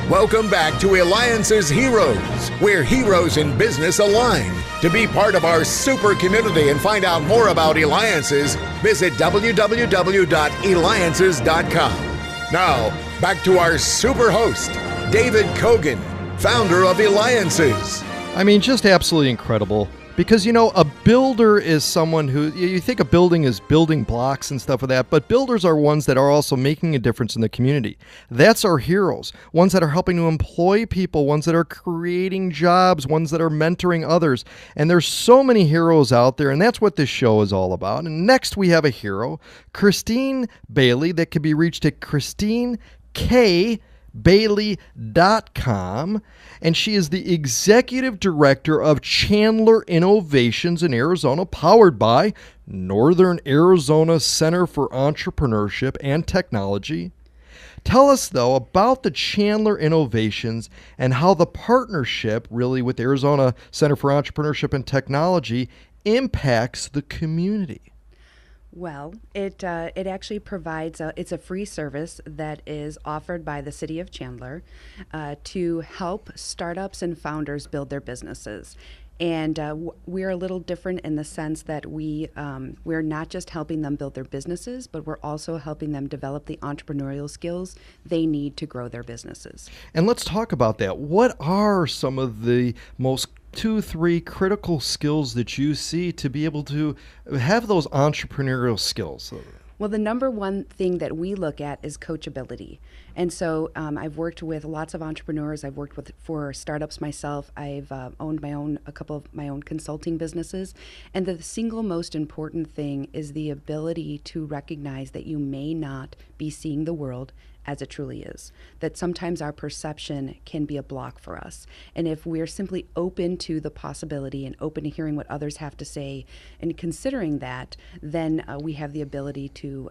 Welcome back to Eliances Heroes, where heroes in business align. To be part of our super community and find out more about Eliances, visit www.Eliances.com. Now, back to our super host, David Cogan, founder of Eliances. I mean, just absolutely incredible. Because, you know, a builder is someone who, you think a building is building blocks and stuff like that, but builders are ones that are also making a difference in the community. That's our heroes, ones that are helping to employ people, ones that are creating jobs, ones that are mentoring others. And there's so many heroes out there, and that's what this show is all about. And next we have a hero, Christine Bailey, that can be reached at ChristineKBailey.com, and she is the executive director of Chandler Innovations in Arizona, powered by Northern Arizona Center for Entrepreneurship and Technology. Tell us, though, about the Chandler Innovations and how the partnership, really, with Arizona Center for Entrepreneurship and Technology impacts the community. Well, it actually provides it's a free service that is offered by the city of Chandler to help startups and founders build their businesses. And we're a little different in the sense that we're not just helping them build their businesses, but we're also helping them develop the entrepreneurial skills they need to grow their businesses. And let's talk about that. What are some of the most 2-3 critical skills that you see to be able to have those entrepreneurial skills? Well, the number one thing that we look at is coachability. And so I've worked with lots of entrepreneurs. I've worked for startups myself. I've owned a couple of my own consulting businesses. And the single most important thing is the ability to recognize that you may not be seeing the world as it truly is, that sometimes our perception can be a block for us. And if we're simply open to the possibility and open to hearing what others have to say and considering that, then we have the ability to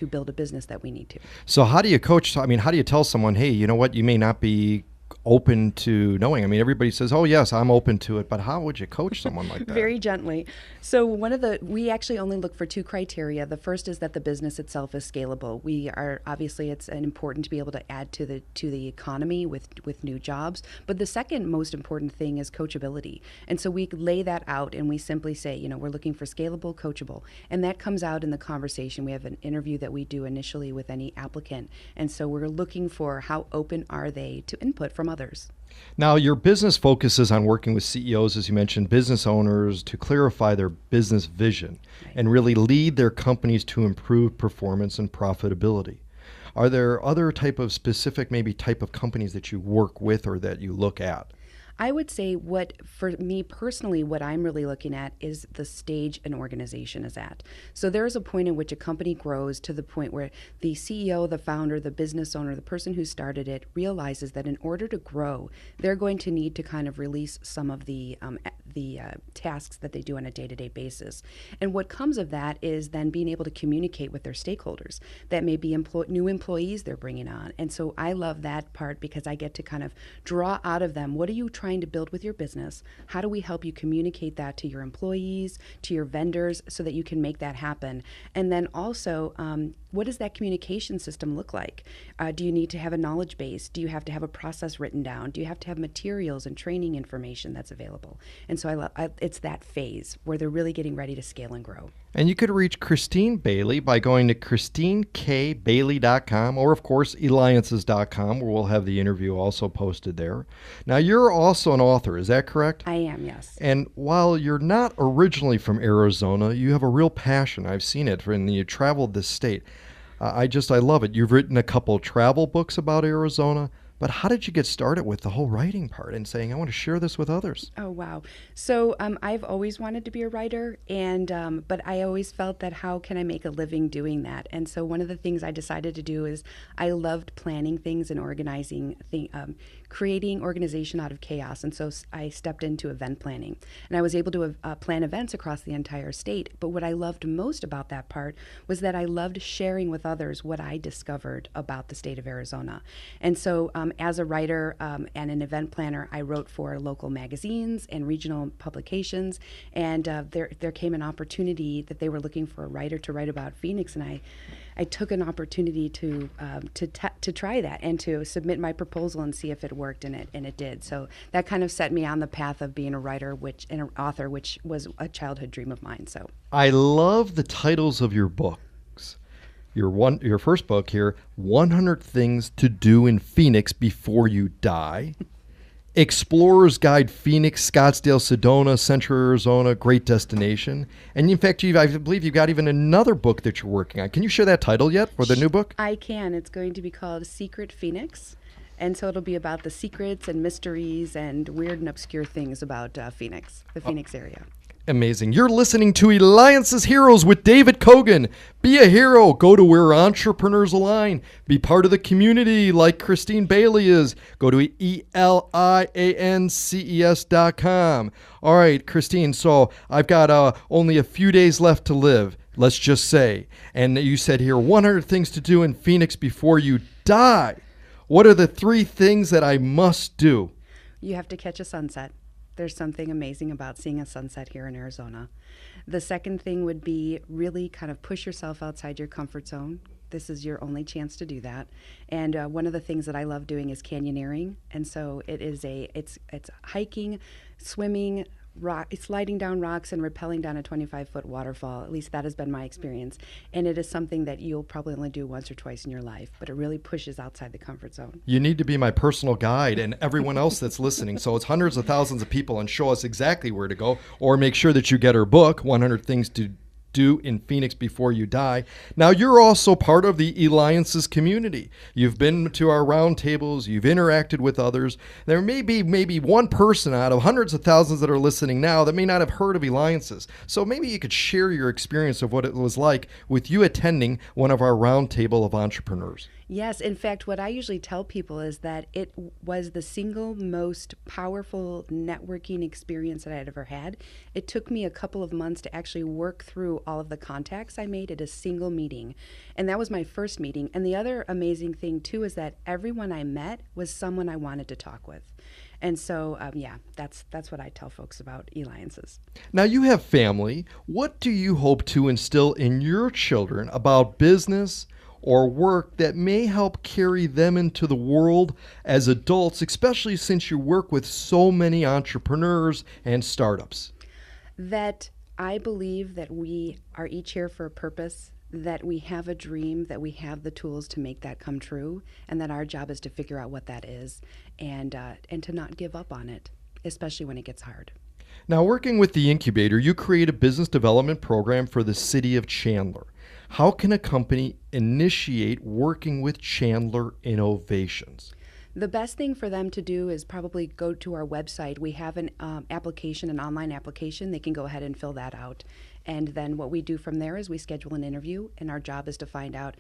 build a business that we need to. So how do you coach? I mean, how do you tell someone, hey, you know what, you may not be open to knowing? I mean, everybody says, oh yes, I'm open to it, but how would you coach someone like that? Very gently. So we actually only look for 2 criteria. The first is that the business itself is scalable. It's important to be able to add to the economy with new jobs. But the second most important thing is coachability. And so we lay that out and we simply say, we're looking for scalable, coachable. And that comes out in the conversation. We have an interview that we do initially with any applicant. And so we're looking for how open are they to input from others. Now, your business focuses on working with CEOs, as you mentioned, business owners, to clarify their business vision and really lead their companies to improve performance and profitability. Are there other type of companies that you work with or that you look at? I would say for me personally, what I'm really looking at is the stage an organization is at. So there is a point in which a company grows to the point where the CEO, the founder, the business owner, the person who started it realizes that in order to grow, they're going to need to kind of release some of the tasks that they do on a day-to-day basis. And what comes of that is then being able to communicate with their stakeholders. That may be new employees they're bringing on. And so I love that part because I get to kind of draw out of them, what are you trying to build with your business? How do we help you communicate that to your employees, to your vendors, so that you can make that happen? And then also, what does that communication system look like? Do you need to have a knowledge base? Do you have to have a process written down? Do you have to have materials and training information that's available? And so it's that phase where they're really getting ready to scale and grow. And you could reach Christine Bailey by going to ChristineKBailey.com or, of course, Eliances.com, where we'll have the interview also posted there. Now, you're also an author, is that correct? I am, yes. And while you're not originally from Arizona, you have a real passion. I've seen it when you traveled this state. I love it. You've written a couple travel books about Arizona. But how did you get started with the whole writing part and saying, I want to share this with others? Oh, wow. So I've always wanted to be a writer, but I always felt that how can I make a living doing that? And so one of the things I decided to do is I loved planning things and organizing creating organization out of chaos. And so I stepped into event planning. And I was able to plan events across the entire state. But what I loved most about that part was that I loved sharing with others what I discovered about the state of Arizona. And so as a writer and an event planner, I wrote for local magazines and regional publications. And there came an opportunity that they were looking for a writer to write about Phoenix. And I I took an opportunity to try that and to submit my proposal and see if it worked, and it did. So that kind of set me on the path of being a writer, and an author, which was a childhood dream of mine. So I love the titles of your books. Your first book here, 100 Things to Do in Phoenix Before You Die. Explorer's Guide Phoenix, Scottsdale, Sedona, Central Arizona, great destination. And in fact, I believe you've got even another book that you're working on. Can you share that title yet for the new book? I can. It's going to be called Secret Phoenix. And so it'll be about the secrets and mysteries and weird and obscure things about Phoenix, the Phoenix area. Amazing. You're listening to Eliances Heroes with David Cogan. Be a hero. Go to where entrepreneurs align. Be part of the community like Christine Bailey is. Go to Eliances.com. All right, Christine, so I've got only a few days left to live, let's just say. And you said here, 100 things to do in Phoenix before you die. What are the 3 things that I must do? You have to catch a sunset. There's something amazing about seeing a sunset here in Arizona. The second thing would be really kind of push yourself outside your comfort zone. This is your only chance to do that. And one of the things that I love doing is canyoneering. And so it's hiking, swimming, sliding down rocks and rappelling down a 25-foot waterfall. At least that has been my experience. And it is something that you'll probably only do once or twice in your life, but it really pushes outside the comfort zone. You need to be my personal guide and everyone else that's listening. So it's hundreds of thousands of people, and show us exactly where to go, or make sure that you get her book, 100 Things to Do in Phoenix Before You Die. Now, you're also part of the Eliances community. You've been to our roundtables. You've interacted with others. There may be maybe one person out of hundreds of thousands that are listening now that may not have heard of Eliances. So maybe you could share your experience of what it was like with you attending one of our roundtable of entrepreneurs. Yes, in fact, what I usually tell people is that it was the single most powerful networking experience that I'd ever had. It took me a couple of months to actually work through all of the contacts I made at a single meeting. And that was my first meeting. And the other amazing thing, too, is that everyone I met was someone I wanted to talk with. And so, that's what I tell folks about Eliances. Now, you have family. What do you hope to instill in your children about business or work that may help carry them into the world as adults, especially since you work with so many entrepreneurs and startups? That I believe that we are each here for a purpose, that we have a dream, that we have the tools to make that come true, and that our job is to figure out what that is and to not give up on it, especially when it gets hard. Now, working with the Incubator, you create a business development program for the city of Chandler. How can a company initiate working with Chandler Innovations? The best thing for them to do is probably go to our website. We have an application, an online application. They can go ahead and fill that out. And then what we do from there is we schedule an interview, and our job is to find out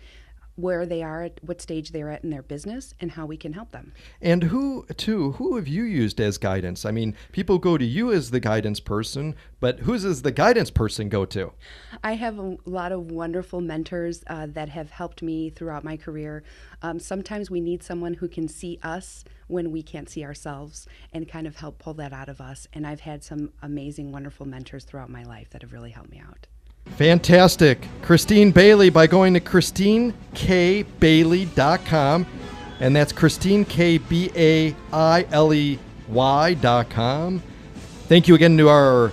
where they are, at what stage they're at in their business, and how we can help them. And who have you used as guidance? I mean, people go to you as the guidance person, but who's does the guidance person go to? I have a lot of wonderful mentors that have helped me throughout my career. Sometimes we need someone who can see us when we can't see ourselves and kind of help pull that out of us. And I've had some amazing, wonderful mentors throughout my life that have really helped me out. Fantastic. Christine Bailey, by going to ChristineKBailey.com, and that's ChristineKBailey.com. Thank you again to our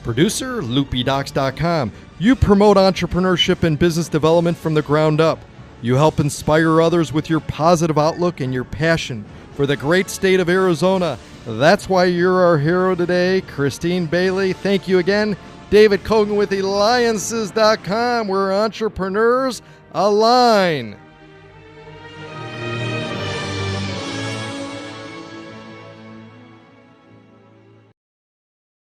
producer, LoopyDocs.com. You promote entrepreneurship and business development from the ground up. You help inspire others with your positive outlook and your passion for the great state of Arizona. That's why you're our hero today, Christine Bailey. Thank you again. David Cogan with Eliances.com, where entrepreneurs align.